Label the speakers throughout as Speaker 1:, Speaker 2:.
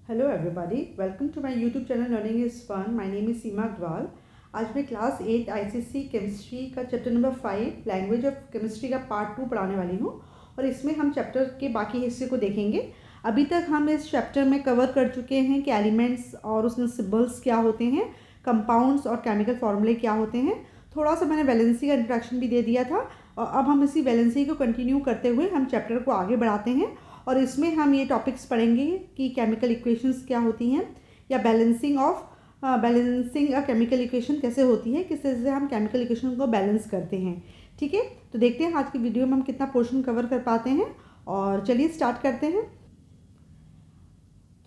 Speaker 1: Hello everybody, welcome to my YouTube channel learning is fun. My name is Seema Agarwal. आज मैं class 8 ICSE chemistry का chapter number 5 language of chemistry का part 2 पढ़ाने वाली हूँ और इसमें हम चैप्टर के बाकी हिस्से को देखेंगे। अभी तक हम इस चैप्टर में कवर कर चुके हैं कि एलिमेंट्स और उसमें सिंबल्स क्या होते हैं, कंपाउंड्स और केमिकल फॉर्मूले क्या होते हैं। थोड़ा सा मैंने वैलेंसी का इंट्रोडक्शन भी दे दिया था और अब हम इसी वैलेंसी को कंटिन्यू करते हुए हम चैप्टर को आगे बढ़ाते हैं और इसमें हम ये टॉपिक्स पढ़ेंगे कि केमिकल इक्वेशंस क्या होती हैं या बैलेंसिंग अ केमिकल इक्वेशन कैसे होती है, किस तरह से हम केमिकल इक्वेशन को बैलेंस करते हैं। ठीक है, तो देखते हैं आज की वीडियो में हम कितना पोर्शन कवर कर पाते हैं और चलिए स्टार्ट करते हैं।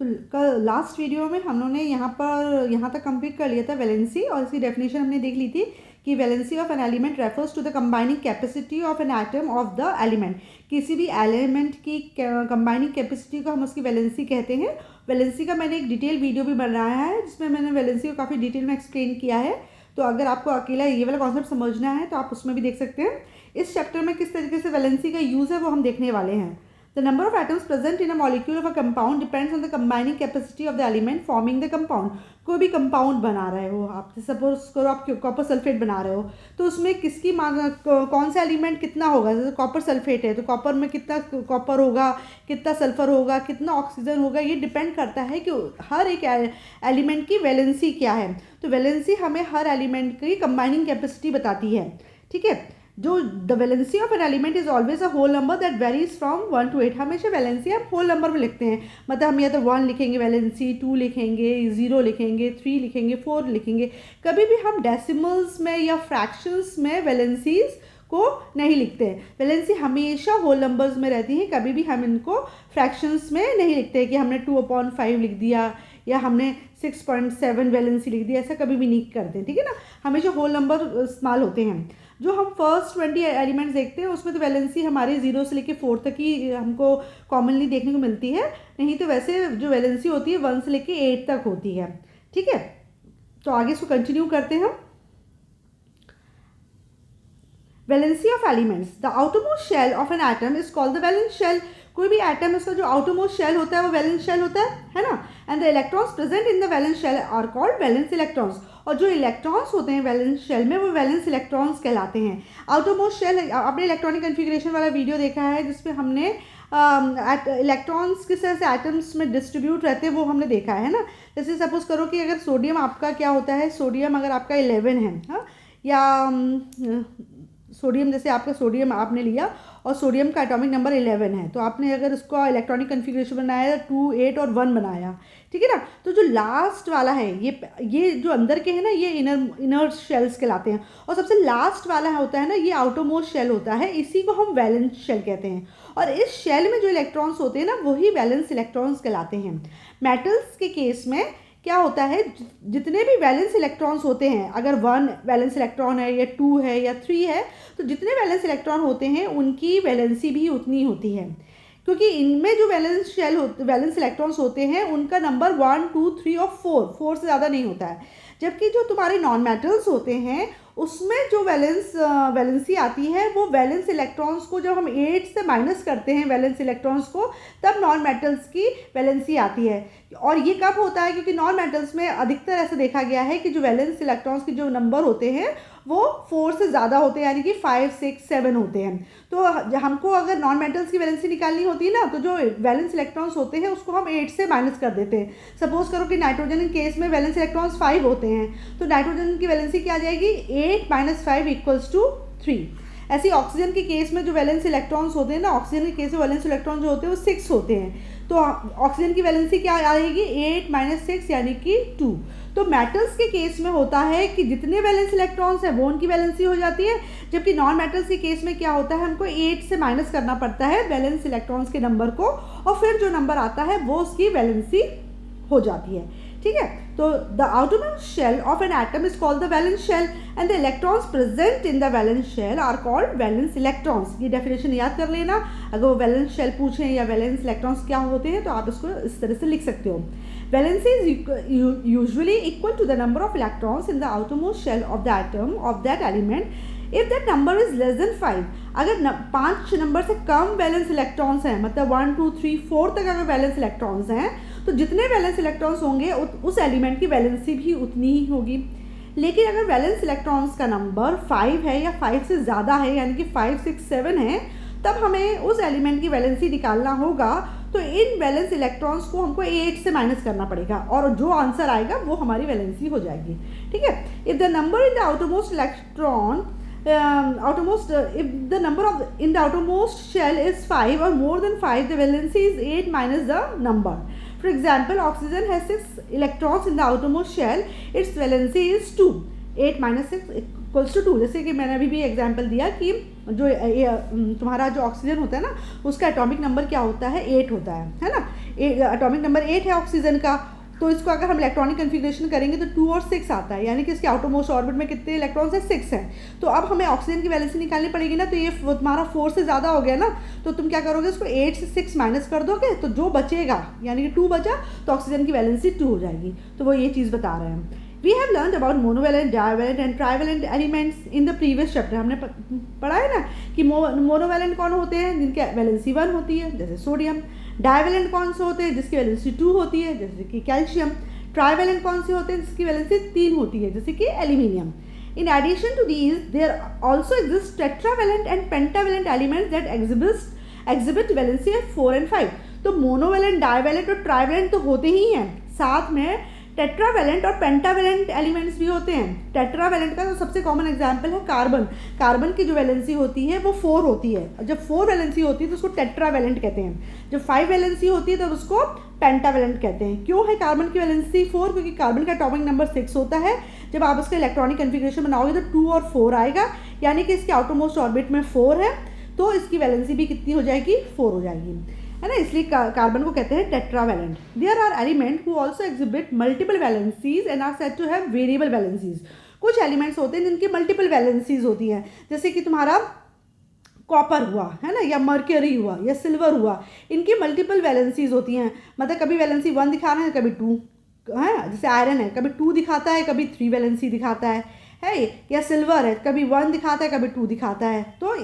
Speaker 1: तो कल लास्ट वीडियो में हम लोगों ने यहाँ तक कंप्लीट कर लिया था वैलेंसी, और इसकी डेफिनेशन हमने देख ली थी कि valency of an element refers to the combining capacity of an atom of the element. किसी भी एलिमेंट की कंबाइनिंग कैपेसिटी को हम उसकी वैलेंसी कहते हैं। वैलेंसी का मैंने एक डिटेल वीडियो भी बनाया है जिसमें मैंने वैलेंसी को काफ़ी डिटेल में एक्सप्लेन किया है, तो अगर आपको अकेला ये वाला कॉन्सेप्ट समझना है तो आप उसमें भी देख सकते हैं। इस चैप्टर में किस तरीके से वैलेंसी का यूज़ है वो हम देखने वाले हैं। The number of atoms present in a molecule of a compound depends on the combining capacity of the element forming the compound। कोई भी कंपाउंड बना रहे हो आप, सपोज करो आप कॉपर सल्फेट बना रहे हो, तो उसमें किसकी कौन सा एलिमेंट कितना होगा। जैसे कॉपर सल्फेट है तो कॉपर में कितना कॉपर होगा, कितना सल्फर होगा, कितना ऑक्सीजन होगा, ये डिपेंड करता है कि हर एक एलिमेंट की वैलेंसी क्या है। तो वैलेंसी हमें हर एलिमेंट की कंबाइनिंग कैपेसिटी बताती है। ठीक है, जो the valency of an element is always a whole number that varies from 1 to 8। हमेशा वैलेंसी हम होल नंबर में लिखते हैं, मतलब हम या तो 1 लिखेंगे वैलेंसी, 2 लिखेंगे, 0 लिखेंगे, 3 लिखेंगे, 4 लिखेंगे। कभी भी हम डेसिमल्स में या फ्रैक्शंस में वैलेंसीज को नहीं लिखते हैं। वैलेंसी हमेशा होल नंबर्स में रहती है, कभी भी हम इनको फ्रैक्शंस में नहीं लिखते कि हमने 2/5 लिख दिया या हमने 6.7 वैलेंसी लिख दिया, ऐसा कभी भी नहीं करते। ठीक है ना, हमेशा होल नंबर इस्तेमाल होते हैं। जो हम फर्स्ट 20 एलिमेंट्स देखते हैं उसमें तो वैलेंसी हमारी 0 से लेकर 4 तक ही हमको कॉमनली देखने को मिलती है, नहीं तो वैसे जो वैलेंसी होती है 1 से लेकर 8 तक होती है। ठीक है, तो आगे इसको कंटिन्यू करते हैं हम। Valency of elements, the outermost shell of an atom is called the valence shell. कोई भी एटम उसका जो आउटरमोस्ट शेल होता है वो वैलेंस शेल होता है ना। And the electrons present in the valence shell are called valence electrons. और जो इलेक्ट्रॉन्स होते हैं वैलेंस शेल में वो वैलेंस इलेक्ट्रॉन्स कहलाते हैं। आउटरमोस्ट शेल, आपने इलेक्ट्रॉनिक कन्फिग्रेशन वाला वीडियो देखा है जिसमें हमने इलेक्ट्रॉन्स किस तरह से एटम्स में डिस्ट्रीब्यूट रहते हैं वो हमने देखा है ना। जैसे सपोज करो कि अगर सोडियम आपका क्या होता है, सोडियम अगर आपका 11 है, हाँ, या सोडियम, जैसे आपका सोडियम आपने लिया और सोडियम का एटॉमिक नंबर 11 है, तो आपने अगर इसको इलेक्ट्रॉनिक कन्फिग्रेशन बनाया 2, 8 और 1 बनाया। ठीक है ना, तो जो लास्ट वाला है ये जो अंदर के हैं ना, ये इनर शेल्स कहलाते हैं, और सबसे लास्ट वाला होता है ना, ये आउटरमोस्ट शेल होता है, इसी को हम वैलेंस शेल कहते हैं। और इस शेल में जो इलेक्ट्रॉन्स होते हैं ना वही वैलेंस इलेक्ट्रॉन्स कहलाते हैं। मेटल्स के केस में क्या होता है, जितने भी वैलेंस इलेक्ट्रॉन्स होते हैं, अगर 1 वैलेंस इलेक्ट्रॉन है या 2 है या 3 है, तो जितने वैलेंस इलेक्ट्रॉन होते हैं उनकी वैलेंसी भी उतनी होती है, क्योंकि इनमें जो वैलेंस इलेक्ट्रॉन्स होते हैं उनका नंबर 1, 2, 3 और 4 से ज़्यादा नहीं होता है। जबकि जो तुम्हारे नॉन मेटल्स होते हैं उसमें जो वैलेंसी आती है वो वैलेंस इलेक्ट्रॉन्स को जब हम 8 से माइनस करते हैं वैलेंस इलेक्ट्रॉन्स को, तब नॉन मेटल्स की वैलेंसी आती है। और ये कब होता है, क्योंकि नॉन मेटल्स में अधिकतर ऐसा देखा गया है कि जो वैलेंस इलेक्ट्रॉन्स के जो नंबर होते हैं वो 4 से ज़्यादा होते हैं, यानी कि 5, 6, 7 होते हैं। तो हमको अगर नॉन मेटल्स की वैलेंसी निकालनी होती है ना, तो जो वैलेंस इलेक्ट्रॉन्स होते हैं उसको हम 8 से माइनस कर देते हैं। सपोज करो कि नाइट्रोजन के केस में वैलेंस इलेक्ट्रॉन्स 5 होते हैं, तो नाइट्रोजन की वैलेंसी क्या आ जाएगी, 8 - 5 = 3। ऐसे ऑक्सीजन के केस में जो वैलेंस इलेक्ट्रॉन्स होते हैं ना, ऑक्सीजन के केस में वैलेंस इलेक्ट्रॉन जो होते हैं वो 6 होते हैं, तो ऑक्सीजन की वैलेंसी क्या आएगी, 8 - 6 यानी कि 2। तो मेटल्स के केस में होता है कि जितने वैलेंस इलेक्ट्रॉन्स हैं वो उनकी वैलेंसी हो जाती है, जबकि नॉन मेटल्स के केस में क्या होता है, हमको 8 से माइनस करना पड़ता है वैलेंस इलेक्ट्रॉन्स के नंबर को, और फिर जो नंबर आता है वो उसकी वैलेंसी हो जाती है। ठीक है, तो the outermost shell of an atom is called the valence shell and the electrons present in the valence shell are called valence electrons. ये डेफिनेशन याद कर लेना, अगर वो वैलेंस शेल पूछें या वैलेंस इलेक्ट्रॉन्स क्या होते हैं तो आप इसको इस तरह से लिख सकते हो। Valency is usually equal to the number of electrons in the outermost shell of the atom of that element if that number is less than 5, अगर 5 नंबर से कम वैलेंस इलेक्ट्रॉन्स हैं, मतलब 1 2 3 4 तक अगर वैलेंस इलेक्ट्रॉन्स हैं, तो जितने वैलेंस इलेक्ट्रॉन्स होंगे उस एलिमेंट की वैलेंसी भी उतनी ही होगी। लेकिन अगर वैलेंस इलेक्ट्रॉन्स का नंबर 5 है या 5 से ज़्यादा है, यानी कि 5 6 7 है, तब हमें उस एलिमेंट की वैलेंसी निकालना होगा। तो इन वैलेंस इलेक्ट्रॉन्स को हमको 8 से माइनस करना पड़ेगा और जो आंसर आएगा वो हमारी वैलेंसी हो जाएगी। ठीक है, if the number in the outermost electron if the number in the outermost shell is 5 or more than 5, the valency is 8 minus the number. For example, oxygen has 6 electrons in the outermost shell, its valency is 2, 8 minus 6 equals to 2। जैसे कि मैंने अभी भी example दिया कि जो तुम्हारा जो ऑक्सीजन होता है ना, उसका एटॉमिक नंबर क्या होता है, 8 होता है ना, एटॉमिक नंबर 8 है ऑक्सीजन का। तो इसको अगर हम इलेक्ट्रॉनिक कन्फिग्रेशन करेंगे तो 2 और 6 आता है, यानी कि इसके आउटरमोस्ट ऑर्बिट में कितने इलेक्ट्रॉन्स हैं, 6 हैं। तो अब हमें ऑक्सीजन की वैलेंसी निकालनी पड़ेगी ना, तो ये तुम्हारा 4 से ज़्यादा हो गया ना, तो तुम क्या करोगे, इसको 8 से 6 माइनस कर दोगे, तो जो बचेगा यानी कि 2 बचा, तो ऑक्सीजन की वैलेंसी 2 हो जाएगी। तो वो ये चीज़ बता रहे हैं। We have learn about monovalent, divalent and trivalent elements in the previous chapter. हमने पढ़ा है ना कि मोनोवैलेंट कौन होते हैं, जिनकी वैलेंसी 1 होती है, जैसे सोडियम। डाइवैलेंट कौन से होते हैं, जिसकी वैलेंसी 2 होती है, जैसे कि कैल्शियम। ट्राइवैलेंट कौन से होते हैं, जिसकी वैलेंसी 3 होती है, जैसे कि aluminium. In addition to these there also exist tetravalent and pentavalent elements that exhibit valency 4 and 5। तो मोनोवैलेंट, डाइवैलेंट और ट्राइवैलेंट तो होते ही हैं, साथ में टेट्रावैलेंट और पेंटावैलेंट एलिमेंट्स भी होते हैं। टेट्रावैलेंट का तो सबसे कॉमन एग्जांपल है कार्बन। कार्बन की जो वैलेंसी होती है वो 4 होती है। जब 4 वैलेंसी होती है तो उसको टेट्रावैलेंट कहते हैं। जब 5 वैलेंसी होती है तो उसको पेंटावैलेंट कहते हैं। क्यों है कार्बन की वैलेंसी 4? क्योंकि कार्बन का एटॉमिक नंबर 6 होता है। जब आप उसका इलेक्ट्रॉनिक कन्फिग्रेशन बनाओगे तो 2 और 4 आएगा, यानी कि इसके आउटरमोस्ट ऑर्बिट में 4 है, तो इसकी वैलेंसी भी कितनी हो जाएगी, 4 हो जाएगी, है ना। इसलिए कार्बन को कहते हैं tetravalent. There are element who also exhibit multiple valencies and are said to have variable valencies. कुछ एलिमेंट्स होते हैं जिनकी मल्टीपल वैलेंसीज होती हैं, जैसे कि तुम्हारा कॉपर हुआ, है ना, या मर्क्यूरी हुआ, या सिल्वर हुआ। इनकी मल्टीपल वैलेंसीज होती हैं, मतलब कभी वैलेंसी 1 दिखा रहे हैं, कभी 2, है। जैसे आयरन है, कभी 2 दिखाता है, कभी 3 वैलेंसी दिखाता है। या सिल्वर है, कभी 1 दिखाता है, कभी 2 दिखाता है। तो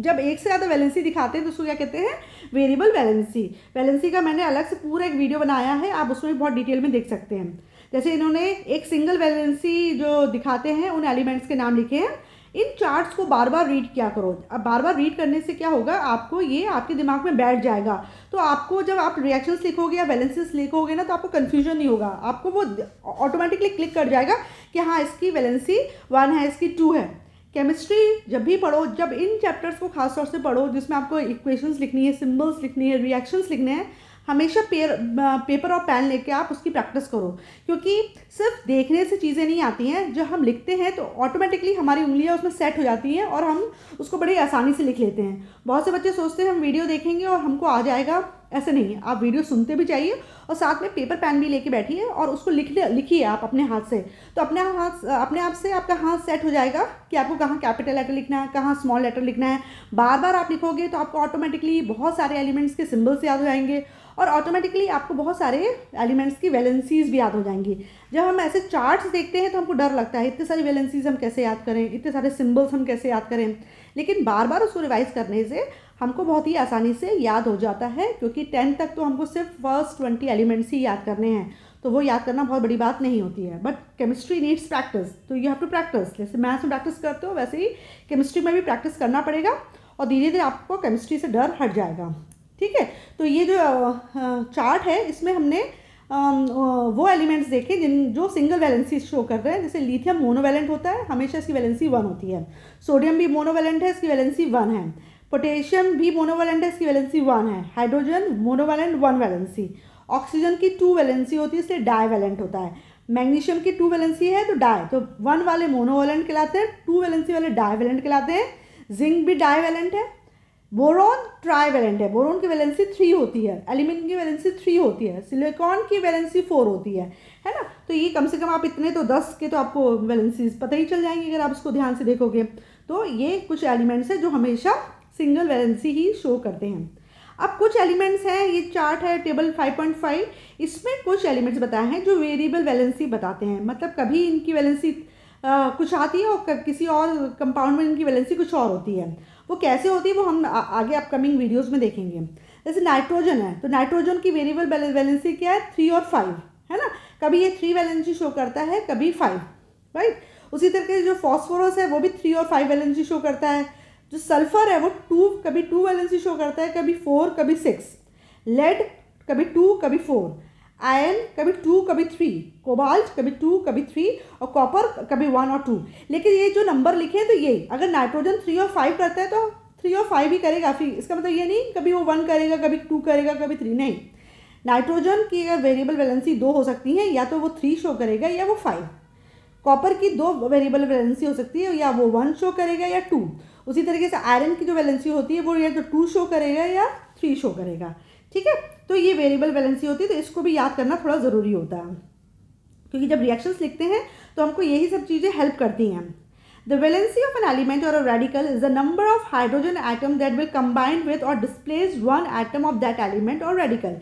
Speaker 1: जब एक से ज़्यादा वैलेंसी दिखाते हैं तो उसको क्या कहते हैं, वेरिएबल वैलेंसी। वैलेंसी का मैंने अलग से पूरा एक वीडियो बनाया है, आप उसमें बहुत डिटेल में देख सकते हैं। जैसे इन्होंने एक सिंगल वैलेंसी जो दिखाते हैं उन एलिमेंट्स के नाम लिखे हैं। इन चार्ट्स को बार बार रीड किया करो। अब बार बार रीड करने से क्या होगा, आपको ये आपके दिमाग में बैठ जाएगा। तो आपको जब आप रिएक्शंस लिखोगे या वैलेंसीज लिखोगे ना, तो आपको कन्फ्यूजन नहीं होगा, आपको वो ऑटोमेटिकली क्लिक कर जाएगा कि हाँ इसकी वैलेंसी 1 है, इसकी 2 है। केमिस्ट्री जब भी पढ़ो, जब इन चैप्टर्स को खास तौर से पढ़ो जिसमें आपको इक्वेशंस लिखनी है, सिम्बल्स लिखनी है, रिएक्शंस लिखने हैं, हमेशा पेपर और पेन लेके आप उसकी प्रैक्टिस करो। क्योंकि सिर्फ देखने से चीज़ें नहीं आती हैं, जब हम लिखते हैं तो ऑटोमेटिकली हमारी उंगलियां उसमें सेट हो जाती हैं और हम उसको बड़ी आसानी से लिख लेते हैं। बहुत से बच्चे सोचते हैं हम वीडियो देखेंगे और हमको आ जाएगा, ऐसे नहीं है। आप वीडियो सुनते भी चाहिए और साथ में पेपर पेन भी लेके बैठिए और उसको लिखिए आप अपने हाथ से। तो अपने आप से आपका हाथ सेट हो जाएगा कि आपको कहाँ कैपिटल लेटर लिखना है, कहाँ स्मॉल लेटर लिखना है। बार बार आप लिखोगे तो आपको ऑटोमेटिकली बहुत सारे एलिमेंट्स के सिम्बल्स याद हो जाएंगे और ऑटोमेटिकली आपको बहुत सारे एलिमेंट्स की वैलेंसीज भी याद हो जाएंगी। जब हम ऐसे चार्ट्स देखते हैं तो हमको डर लगता है, इतने सारी वैलेंसीज हम कैसे याद करें, इतने सारे सिम्बल्स हम कैसे याद करें। लेकिन बार बार उसको रिवाइज करने से हमको बहुत ही आसानी से याद हो जाता है, क्योंकि 10 तक तो हमको सिर्फ फर्स्ट 20 एलिमेंट्स ही याद करने हैं, तो वो याद करना बहुत बड़ी बात नहीं होती है। बट केमिस्ट्री नीड्स प्रैक्टिस, तो यू हैव टू प्रैक्टिस। जैसे मैथ्स में प्रैक्टिस करते हो वैसे ही केमिस्ट्री में भी प्रैक्टिस करना पड़ेगा और धीरे धीरे आपको केमिस्ट्री से डर हट जाएगा। ठीक है, तो ये जो चार्ट है इसमें हमने वो एलिमेंट्स देखे जो सिंगल वैलेंसी शो कर रहे हैं। जैसे लिथियम मोनोवैलेंट होता है, हमेशा इसकी वैलेंसी 1 होती है। सोडियम भी मोनोवैलेंट है, इसकी वैलेंसी 1 है। पोटेशियम भी मोनोवैलेंट है, इसकी वैलेंसी 1 है। Hydrogen monovalent 1 valency. ऑक्सीजन की 2 वैलेंसी होती है, इसलिए डाइवैलेंट होता है। मैग्नीशियम की 2 वैलेंसी है तो डाई, तो 1 वाले मोनोवैलेंट कहलाते हैं, 2 वैलेंसी वाले डाइवैलेंट कहलाते हैं। जिंक भी डाइवैलेंट है। बोरॉन ट्राइवैलेंट है, बोरॉन की वैलेंसी 3 होती है। एल्यूमिनियम की वैलेंसी 3 होती है। सिलिकॉन की वैलेंसी 4 होती है ना। तो ये कम से कम आप इतने तो 10 के तो आपको वैलेंसीज पता ही चल जाएंगे अगर आप इसको ध्यान से देखोगे। तो ये कुछ एलिमेंट्स हैं जो हमेशा सिंगल वैलेंसी ही शो करते हैं। अब कुछ एलिमेंट्स हैं, ये चार्ट है टेबल 5.5, इसमें कुछ एलिमेंट्स बताए हैं जो वेरिएबल वैलेंसी बताते हैं। मतलब कभी इनकी वैलेंसी कुछ आती है और किसी और कंपाउंड में इनकी वैलेंसी कुछ और होती है। वो कैसे होती है वो हम आगे अपकमिंग वीडियोज़ में देखेंगे। जैसे नाइट्रोजन है, तो नाइट्रोजन की वेरिएबल वैलेंसी क्या है, 3 और 5, है ना। कभी ये 3 वैलेंसी शो करता है, कभी 5, राइट। उसी तरीके से जो फॉस्फोरस है वो भी 3 और 5 वैलेंसी शो करता है। जो सल्फर है वो 2, कभी 2 वैलेंसी शो करता है, कभी 4, कभी 6। लेड कभी 2, कभी 4। आयरन कभी 2, कभी 3। कोबाल्ट कभी 2, कभी 3। और कॉपर कभी 1 और 2। लेकिन ये जो नंबर लिखे हैं तो यही, अगर नाइट्रोजन 3 और 5 करता है तो 3 और 5 ही करेगा। फिर इसका मतलब ये नहीं कभी वो 1 करेगा, कभी 2 करेगा, कभी 3 नहीं। नाइट्रोजन की अगर वेरिएबल वैलेंसी 2 हो सकती है, या तो वो 3 शो करेगा या वो 5। कॉपर की 2 वेरिएबल वैलेंसी हो सकती है, या वो 1 शो करेगा या 2। उसी तरीके से आयरन की जो वैलेंसी होती है वो या तो 2 शो करेगा या 3 शो करेगा, ठीक है। तो ये वेरिएबल वैलेंसी होती है, तो इसको भी याद करना थोड़ा ज़रूरी होता है, क्योंकि जब रिएक्शंस लिखते हैं तो हमको यही सब चीज़ें हेल्प करती हैं। The valency of an element or a radical is the number of hydrogen atom that will combine with or displace one atom of that element or radical.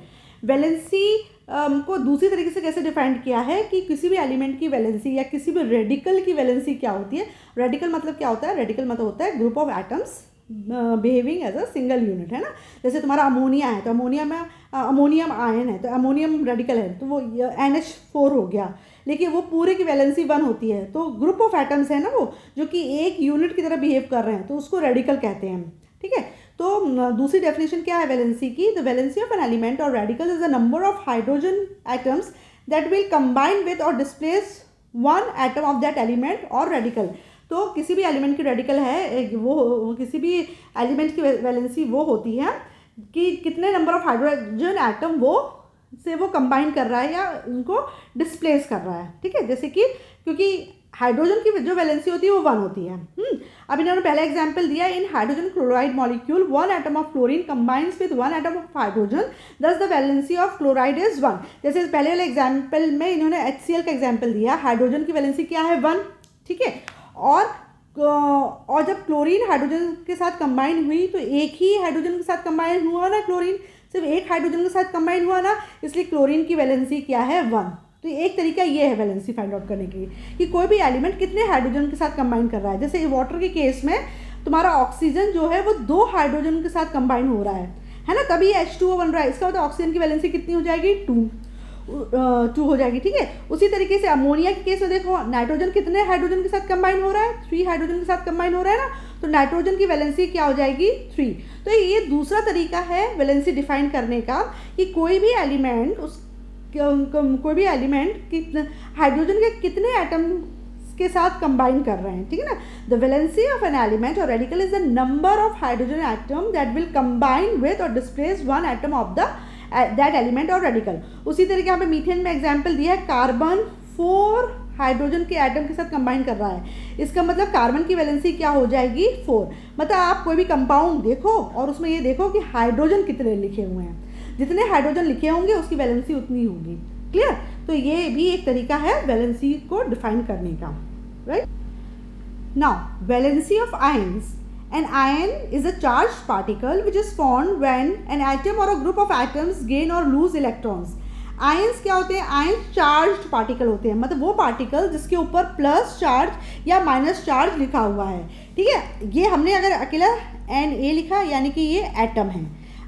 Speaker 1: Valency को दूसरी तरीके से कैसे डिफाइन किया है कि किसी भी एलिमेंट की वैलेंसी या किसी भी रेडिकल की वैलेंसी क्या होती है। रेडिकल मतलब क्या होता है, रेडिकल मतलब होता है group of atoms behaving as a single unit, है ना। जैसे तुम्हारा अमोनिया है तो अमोनिया में अमोनियम आयन है तो अमोनियम रेडिकल है, तो वो NH4 हो गया, लेकिन वो पूरे की वैलेंसी 1 होती है। तो ग्रुप ऑफ एटम्स है ना वो, जो कि एक यूनिट की तरह बिहेव कर रहे हैं, तो उसको रेडिकल कहते हैं, ठीक है। तो दूसरी डेफिनेशन क्या है वैलेंसी की, the valency of an element or radical is the number of hydrogen atoms that will combine with or displace one atom of that element or radical. तो किसी भी एलिमेंट की रेडिकल है वो, किसी भी एलिमेंट की वैलेंसी वो होती है कि कितने नंबर ऑफ हाइड्रोजन एटम वो कंबाइन कर रहा है या उनको डिस्प्लेस कर रहा है, ठीक है। जैसे कि क्योंकि हाइड्रोजन की जो वैलेंसी होती है वो 1 होती है। अब इन्होंने पहला एग्जांपल दिया, in hydrogen chloride molecule 1 atom of chlorine combines with 1 atom of hydrogen, thus the valency of chloride is 1। जैसे इस पहले वाले एग्जाम्पल में इन्होंने HCl का एग्जाम्पल दिया, हाइड्रोजन की वैलेंसी क्या है, 1, ठीक है। और जब क्लोरीन हाइड्रोजन के साथ कंबाइन हुई तो एक ही हाइड्रोजन के साथ कंबाइन हुआ ना, क्लोरीन सिर्फ एक हाइड्रोजन के साथ कंबाइन हुआ ना, इसलिए क्लोरीन की वैलेंसी क्या है, 1। तो एक तरीका ये है वैलेंसी फाइंड आउट करने के लिए कि कोई भी एलिमेंट कितने हाइड्रोजन के साथ कंबाइन कर रहा है। जैसे वाटर के केस में तुम्हारा ऑक्सीजन जो है वो 2 हाइड्रोजन के साथ कंबाइन हो रहा है ना, तभी H2O बन रहा है। इसका मतलब ऑक्सीजन की वैलेंसी कितनी हो जाएगी, 2 हो जाएगी, ठीक है। उसी तरीके से अमोनिया के केस में देखो, नाइट्रोजन कितने हाइड्रोजन के साथ कंबाइन हो रहा है, 3 हाइड्रोजन के साथ कंबाइन हो रहा है ना, तो नाइट्रोजन की वैलेंसी क्या हो जाएगी, 3। तो ये दूसरा तरीका है वैलेंसी डिफाइन करने का कि कोई भी एलिमेंट हाइड्रोजन के कितने एटम के साथ कंबाइन कर रहे हैं, ठीक है ना। The valency of an element or radical is the number of hydrogen atom that will combine with or displace one atom of the that element or radical. उसी तरीके यहाँ पे मीथेन में एग्जाम्पल दिया है, कार्बन 4 हाइड्रोजन के atom के साथ कंबाइन कर रहा है। इसका मतलब कार्बन की वैलेंसी क्या हो जाएगी, 4। मतलब आप कोई भी कंपाउंड देखो और उसमें ये देखो कि हाइड्रोजन कितने लिखे हुए हैं, जितने हाइड्रोजन लिखे होंगे उसकी वैलेंसी उतनी होगी, क्लियर। तो ये भी एक तरीका है वैलेंसी को डिफाइन करने का, right. Now valency of ions, an ion is a charged particle which is formed when an atom or a group of atoms gain or lose electrons। Ions क्या होते हैं, आयंस चार्ज्ड पार्टिकल होते हैं, मतलब वो particle जिसके ऊपर plus charge या माइनस चार्ज लिखा हुआ है, ठीक है। ये हमने अगर अकेला Na लिखा यानी कि ये एटम है,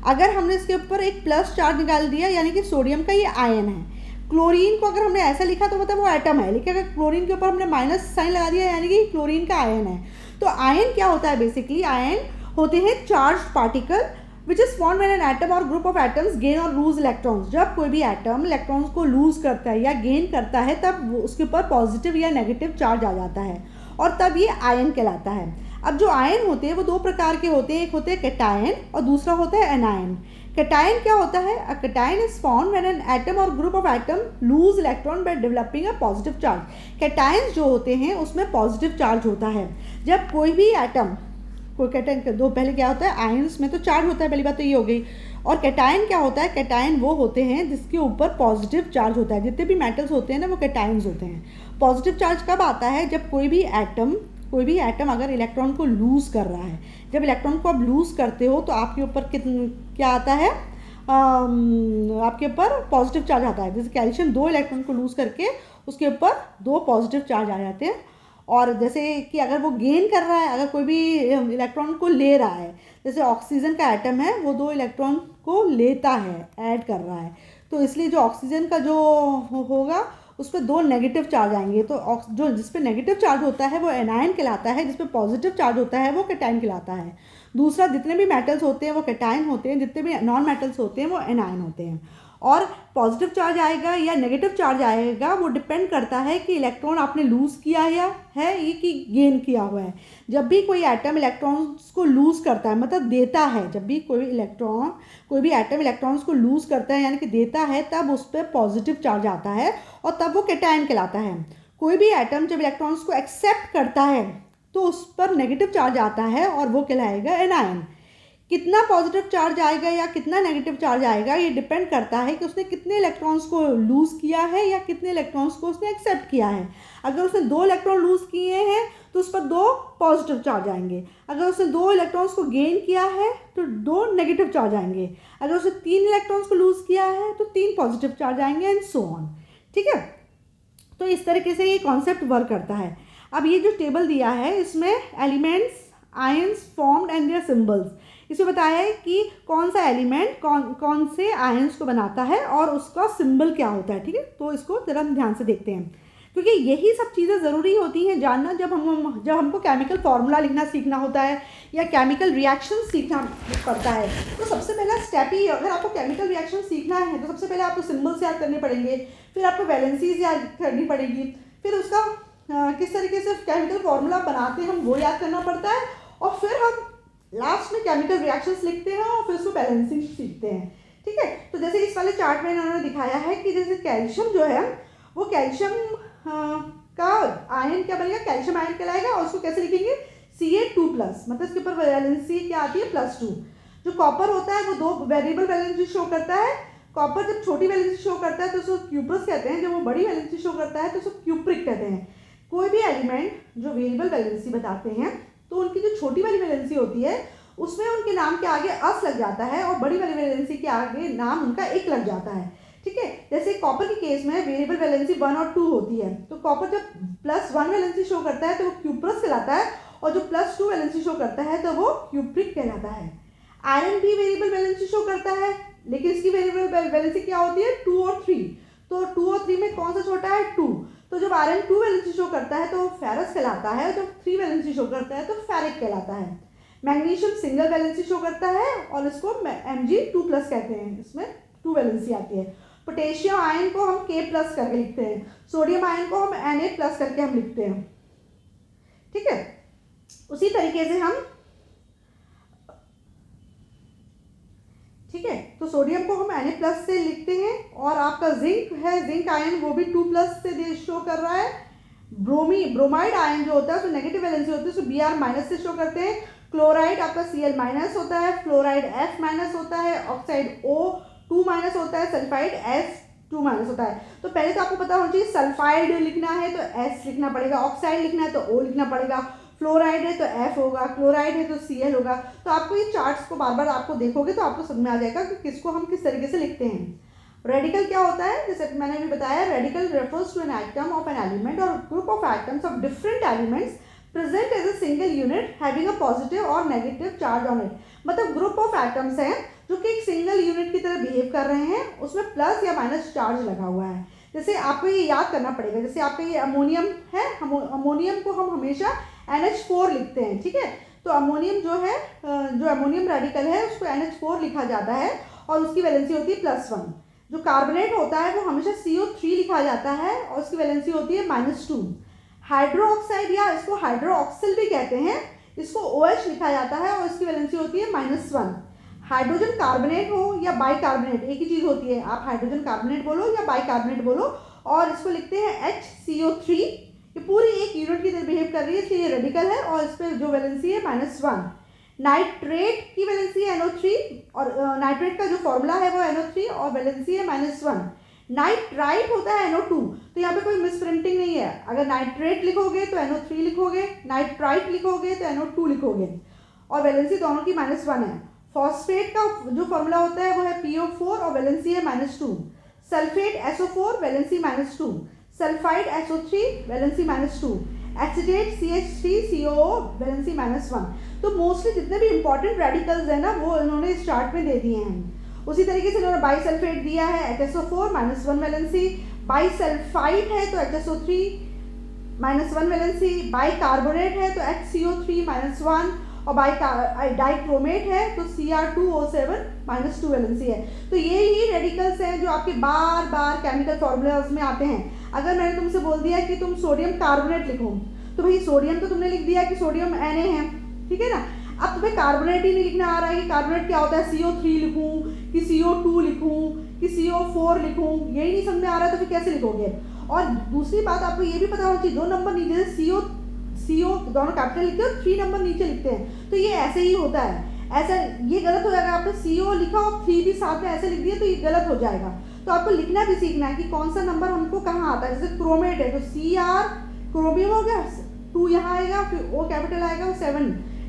Speaker 1: अगर हमने इसके ऊपर एक प्लस चार्ज निकाल दिया यानी कि सोडियम का ये आयन है। क्लोरीन को अगर हमने ऐसा लिखा तो मतलब वो एटम है, लेकिन अगर क्लोरीन के ऊपर हमने माइनस साइन लगा दिया यानी कि क्लोरीन का आयन है। तो आयन क्या होता है, बेसिकली आयन होते हैं charged particle which is formed when an atom or group of atoms gain और लूज इलेक्ट्रॉन्स। जब कोई भी एटम इलेक्ट्रॉन्स को लूज करता है या गेन करता है तब उसके ऊपर पॉजिटिव या नेगेटिव चार्ज आ जाता है और तब ये आयन कहलाता है। अब जो आयन होते हैं वो 2 प्रकार के होते हैं, एक होते हैं कैटायन और दूसरा होता है एनायन। कैटायन क्या होता है, a cation is formed when an atom or group of atom lose electron by developing a positive charge. Cations जो होते हैं उसमें पॉजिटिव चार्ज होता है। जब कोई भी एटम, कोई कैटायन दो, पहले क्या होता है, आयंस में तो चार्ज होता है, पहली बात तो ये हो गई। और कैटायन क्या होता है, कैटायन वो होते हैं जिसके ऊपर पॉजिटिव चार्ज होता है। जितने भी मेटल्स होते हैं ना वो कैटायंस होते हैं। पॉजिटिव चार्ज कब आता है, जब कोई भी एटम अगर इलेक्ट्रॉन को लूज कर रहा है। जब इलेक्ट्रॉन को आप लूज करते हो तो आपके ऊपर क्या आता है, आपके ऊपर पॉजिटिव चार्ज आता है। जैसे कैल्शियम 2 इलेक्ट्रॉन को लूज करके उसके ऊपर 2 पॉजिटिव चार्ज आ जाते हैं। और जैसे कि अगर वो गेन कर रहा है, अगर कोई भी इलेक्ट्रॉन को ले रहा है, जैसे ऑक्सीजन का एटम है वो 2 इलेक्ट्रॉन को लेता है, ऐड कर रहा है, तो इसलिए जो ऑक्सीजन का जो होगा उस पर 2 नेगेटिव चार्ज आएंगे। तो जो जिस पे नेगेटिव चार्ज होता है वो एनायन कहलाता है, जिस पे पॉजिटिव चार्ज होता है वो कैटायन कहलाता है। दूसरा, जितने भी मेटल्स होते हैं वो कैटायन होते हैं, जितने भी नॉन मेटल्स होते हैं वो एनायन होते हैं। और पॉजिटिव चार्ज आएगा या नेगेटिव चार्ज आएगा वो डिपेंड करता है कि इलेक्ट्रॉन आपने लूज़ किया है ये कि गेन किया हुआ है। जब भी कोई एटम इलेक्ट्रॉन्स को लूज़ करता है, मतलब देता है, जब भी कोई भी एटम इलेक्ट्रॉन्स को लूज़ करता है यानी कि देता है, तब उस पर पॉजिटिव चार्ज आता है और तब वो कैटायन कहलाता है। कोई भी एटम जब इलेक्ट्रॉन्स को एक्सेप्ट करता है तो उस पर नेगेटिव चार्ज आता है और वो कहलाएगा एनायन। कितना पॉजिटिव चार्ज आएगा या कितना नेगेटिव चार्ज आएगा ये डिपेंड करता है कि उसने कितने इलेक्ट्रॉन्स को लूज़ किया है या कितने इलेक्ट्रॉन्स को उसने एक्सेप्ट किया है। अगर उसने 2 इलेक्ट्रॉन लूज़ किए हैं तो उस पर 2 पॉजिटिव चार्ज आएंगे। अगर उसने 2 इलेक्ट्रॉन्स को गेन किया है तो 2 नेगेटिव चार्ज आएंगे। अगर उसने 3 इलेक्ट्रॉन्स को लूज़ किया है तो 3 पॉजिटिव चार्ज आएंगे एंड सो ऑन। ठीक है, तो इस तरीके से ये कॉन्सेप्ट वर्क करता है। अब ये जो टेबल दिया है इसमें elements, ions formed and their symbols, इसमें बताया है कि कौन सा एलिमेंट कौन से आयंस को बनाता है और उसका सिंबल क्या होता है। ठीक है, तो इसको जरा हम ध्यान से देखते हैं, क्योंकि यही सब चीज़ें ज़रूरी होती हैं जानना जब हमको केमिकल फार्मूला लिखना सीखना होता है या केमिकल रिएक्शन सीखना पड़ता है। तो सबसे पहला स्टेप ही, अगर आपको केमिकल रिएक्शन सीखना है तो सबसे पहले आपको सिंबल्स याद करने पड़ेंगे, फिर आपको वैलेंसीज याद करनी पड़ेगी, फिर उसका किस तरीके से केमिकल फार्मूला बनाते हैं हम वो याद करना पड़ता है, और फिर हम लास्ट में केमिकल रिएक्शंस लिखते हैं और फिर उसको बैलेंसिंग सीखते हैं। ठीक है, तो जैसे इस वाले चार्ट में इन्होंने दिखाया है कि जैसे कैल्शियम जो है वो कैल्शियम का आयन क्या बनेगा, कैल्शियम आयन कहलाएगा, और उसको कैसे लिखेंगे, Ca2+, मतलब इसके ऊपर वैलेंसी क्या आती है +2। जो कॉपर होता है वो 2 वेरिएबल वैलेंसी शो करता है। कॉपर जब छोटी वैलेंसी शो करता है तो उसको क्यूप्रस कहते हैं, जब वो बड़ी वैलेंसी शो करता है तो उसको क्यूप्रिक कहते हैं। कोई भी एलिमेंट जो वेरिएबल वैलेंसी बताते हैं तो उनकी जो छोटी वाली वैलेंसी होती है उसमें उनके नाम के आगे अस लग जाता है और बड़ी वाली वैलेंसी के आगे नाम उनका एक लग जाता है। ठीक है, जैसे कॉपर के केस में वेरिएबल वैलेंसी 1 और 2 होती है, तो कॉपर जब +1 वैलेंसी शो करता है तो वो क्यूप्रस कहलाता है, और जो +2 वैलेंसी शो करता है तो वो क्यूप्रिक कहलाता है। आयरन भी वेरिएबल वैलेंसी शो करता है, लेकिन इसकी वेरिएबल वैलेंसी क्या होती है, 2 और 3। तो 2 और 3 में कौन सा छोटा है, 2। तो जब आयरन 2 वैलेंसी शो करता है तो फेरस कहलाता है, जब 3 वैलेंसी शो करता है तो फेरिक कहलाता है। मैग्नीशियम सिंगल वैलेंसी शो करता है और इसको Mg2+ कहते हैं, इसमें 2 वैलेंसी आती है। पोटेशियम आयन को हम K+ करके लिखते हैं, सोडियम आयन को हम Na+ करके हम लिखते हैं। ठीक है, उसी तरीके से हम, ठीक है, तो सोडियम को हम Na+ से लिखते हैं, और आपका जिंक है, जिंक आयन वो भी 2+ से शो कर रहा है। ब्रोमाइड आयन जो होता है उसको नेगेटिव वैलेंसी होती है, उसको Br- से शो करते हैं। क्लोराइड आपका Cl- होता है, फ्लोराइड F- होता है, ऑक्साइड O2- होता है, सल्फाइड S2- होता है। तो पहले तो आपको पता होना चाहिए, सल्फाइड लिखना है तो S लिखना पड़ेगा, ऑक्साइड लिखना है तो O लिखना पड़ेगा, फ्लोराइड है तो F होगा, क्लोराइड है तो Cl होगा। तो आपको ये चार्ट्स को बार बार आपको देखोगे तो आपको समझ में आ जाएगा कि किसको हम किस तरीके से लिखते हैं। रेडिकल क्या होता है, जैसे मैंने भी बताया, radical refers to an atom of an element or group of atoms of different elements present as a single unit having a positive or negative charge on it. मतलब ग्रुप ऑफ एटम्स हैं जो कि एक single unit की तरह behave कर रहे हैं, उसमें प्लस या माइनस चार्ज लगा हुआ है। जैसे आपको ये याद करना पड़ेगा, जैसे आपका ये अमोनियम है, अमोनियम को हम हमेशा NH4 लिखते हैं। ठीक है, तो अमोनियम जो है, जो अमोनियम रेडिकल है उसको NH4 लिखा जाता है और उसकी वैलेंसी होती है +1। जो कार्बोनेट होता है वो हमेशा CO3 लिखा जाता है और उसकी वैलेंसी होती है -2। हाइड्रोक्साइड या इसको हाइड्रोक्सिल भी कहते हैं, इसको OH लिखा जाता है और इसकी वैलेंसी होती है -1। हाइड्रोजन कार्बोनेट हो या बाइकार्बोनेट, एक ही चीज़ होती है, आप हाइड्रोजन कार्बोनेट बोलो या बाइकार्बोनेट बोलो, और इसको लिखते हैं HCO3। ये पूरी एक यूनिट की तरह बिहेव कर रही है, इसलिए ये रेडिकल है और इस पर जो वैलेंसी है -1। नाइट्रेट की वैलेंसी है NO3 और नाइट्रेट का जो फॉर्मूला है वो NO3 और वैलेंसी है -1। नाइट्राइट होता है NO2, तो यहाँ पे कोई मिसप्रिंटिंग नहीं है, अगर नाइट्रेट लिखोगे तो NO3 लिखोगे, नाइट्राइट लिखोगे तो NO2 लिखोगे, और वैलेंसी दोनों की -1 है। फॉस्फेट का जो फॉर्मूला होता है वो है PO4 और वैलेंसी है -2। Sulphate SO4 valency -2। Sulphide SO3 valency -2। Acetate CH3COO valency -1। तो मोस्टली जितने भी इंपॉर्टेंट रेडिकल्स हैं ना वो इन्होंने स्टार्ट में दे दिए हैं। उसी तरीके से इन्होंने बाइसल्फेट दिया है HSO4 -1 वैलेंसी, बाइसल्फाइड है तो HSO3 -1 वैलेंसी, बाइकार्बोनेट है तो HCO3 -1 और डाइक्रोमेट है तो Cr2O7 -2 वैलेंसी है। तो ये ही रेडिकल्स हैं जो आपके बार बार केमिकल फॉर्मूलाज में आते हैं। अगर मैंने तुमसे बोल दिया कि तुम सोडियम कार्बोनेट लिखो तो भाई सोडियम तो तुमने लिख दिया कि सोडियम Na है, ठीक है ना। अब तुम्हें कार्बोनेट ही नहीं लिखना आ रहा है कि कार्बोनेट क्या होता है, CO3 लिखूं कि CO2 लिखूं कि CO4 लिखूं, यही नहीं समझ में आ रहा है तो फिर कैसे लिखोगे। और दूसरी बात आपको ये भी पता होना चाहिए 2 नंबर नीचे से CO दोनों कैपिटल लिखते हैं और 3 नंबर नीचे लिखते हैं, तो ये ऐसे ही होता है। ऐसा ये गलत हो जाएगा, आपने CO लिखा और 3 भी साथ में ऐसे लिख दिया तो ये गलत हो जाएगा। तो आपको लिखना भी सीखना है कि कौन सा नंबर हमको कहाँ आता है। जैसे क्रोमेट है तो Cr क्रोमियम हो गया, 2 यहाँ आएगा, फिर O कैपिटल आएगा और 7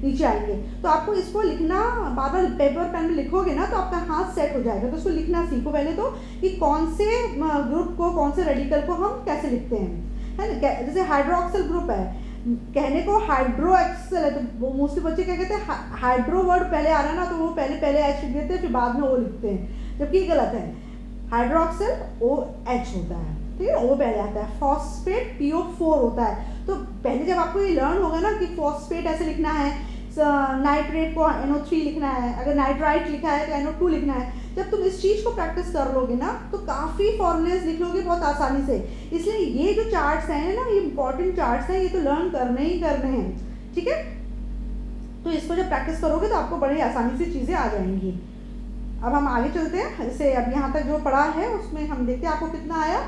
Speaker 1: नीचे आएंगे। तो आपको इसको लिखना बार बार पेपर पेन में लिखोगे ना तो आपका हाथ सेट हो जाएगा। तो इसको लिखना सीखो पहले तो कि कौन से ग्रुप को, कौन से रेडिकल को हम कैसे लिखते हैं, है ना। जैसे हाइड्रोक्सिल ग्रुप है, कहने को हाइड्रो एक्सेल है तो मोस्टली बच्चे क्या कहते हैं, हाइड्रो वर्ड पहले आ रहा है ना तो वो पहले एच लिख देते हैं फिर बाद में ओ लिखते हैं, जबकि ये गलत है। हाइड्रोक्सिल OH होता है, ठीक है, ओ पहले आता है। फॉस्फेट PO4 होता है। तो पहले जब आपको ये लर्न होगा ना कि फॉस्फेट ऐसे लिखना है, नाइट्रेट को NO3 लिखना है, अगर नाइट्राइट लिखा है तो NO2 लिखना है। जब तुम इस चीज़ को प्रैक्टिस कर लोगे ना तो काफ़ी फॉर्मूलेज लिख लोगे बहुत आसानी से। इसलिए ये जो चार्ट्स हैं ना, ये इंपॉर्टेंट चार्ट्स हैं, ये तो लर्न करने ही करने हैं, ठीक है। तो इसको जब प्रैक्टिस करोगे तो आपको बड़ी आसानी से चीज़ें आ जाएंगी। अब हम आगे चलते हैं। जैसे अब यहाँ तक जो पढ़ा है उसमें हम देखते हैं आपको कितना आया।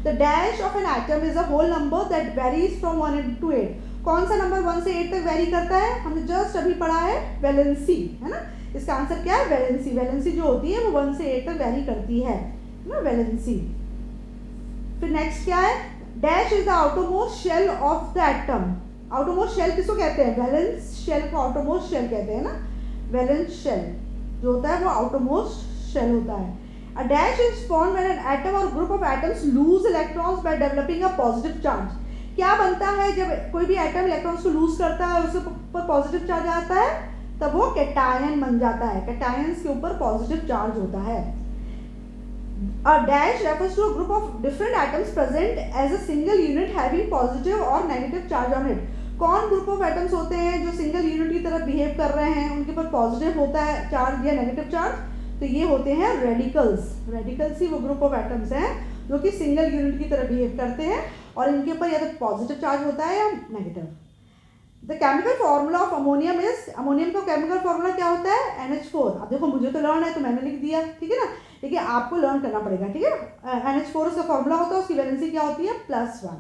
Speaker 1: The dash of an atom is a whole number that varies from 1 to 8। कौन सा नंबर 1 से 8 तक वेरी करता है, हमने जस्ट अभी पढ़ा है वैलेंसी, है ना। इसका आंसर क्या है, वैलेंसी। वैलेंसी जो होती है वो 1 से 8 तक वेरी करती है ना, वैलेंसी। फिर नेक्स्ट क्या है, dash is the outermost shell of the atom. Outermost shell किसको कहते हैं, वैलेंस शेल को आउटरमोस्ट शेल कहते हैं ना। वैलेंस शेल जो होता है वो आउटरमोस्ट शेल होता है। A dash is formed when an atom or group of atoms lose electrons by developing a positive charge। क्या बनता है जब कोई भी एटम इलेक्ट्रॉन्स को लूज करता है और उसके ऊपर पॉजिटिव चार्ज आता है, तब वो कैटायन बन जाता है। कैटायंस के ऊपर पॉजिटिव चार्ज होता है। A dash refers to a group of different atoms present as a single unit having positive or negative charge on it। कौन ग्रुप ऑफ एटम्स होते हैं जो सिंगल यूनिट की तरह बिहेव कर रहे हैं, उनके ऊपर पॉजिटिव होता है चार्ज या नेगेटिव चार्ज, तो ये होते हैं रेडिकल्स। रेडिकल्स ही वो ग्रुप ऑफ एटम्स हैं जो कि सिंगल यूनिट की तरह बिहेव करते हैं और इनके ऊपर या तो पॉजिटिव चार्ज होता है या negative. The chemical formula of ammonium is, ammonium का केमिकल फार्मूला क्या होता है, NH4। अब देखो मुझे तो लर्न है तो मैंने लिख दिया, ठीक है ना, लेकिन आपको लर्न करना पड़ेगा, ठीक है। NH4 उसका फार्मूला होता है, उसकी वैलेंसी क्या होती है, +1,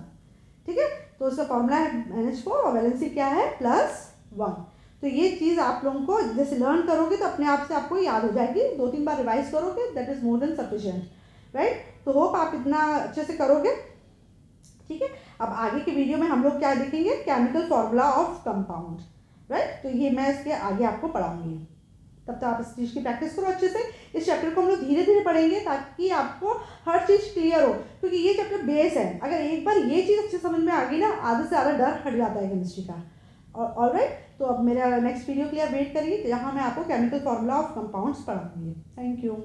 Speaker 1: ठीक है। तो उसका फार्मूला है NH4 और वैलेंसी क्या है, +1। तो ये चीज़ आप लोगों को जैसे लर्न करोगे तो अपने आप से आपको याद हो जाएगी। 2-3 बार रिवाइज करोगे, that is more than sufficient, right. तो होप आप इतना अच्छे से करोगे, ठीक है। अब आगे की वीडियो में हम लोग क्या देखेंगे, chemical formula of compound, right. तो ये मैं इसके आगे आपको पढ़ाऊंगी, तब तक आप इस चीज़ की प्रैक्टिस करो अच्छे से। इस चैप्टर को हम लोग धीरे धीरे पढ़ेंगे ताकि आपको हर चीज़ क्लियर हो, क्योंकि ये चैप्टर बेस है। अगर एक बार ये चीज़ अच्छे समझ में आ गई ना, आधे से ज़्यादा डर हट जाता है केमिस्ट्री का। ऑल राइट, तो अब मेरा नेक्स्ट वीडियो के लिए वेट करिए जहाँ मैं आपको केमिकल फॉर्मूला ऑफ कंपाउंड्स पढ़ाऊंगी। Thank you.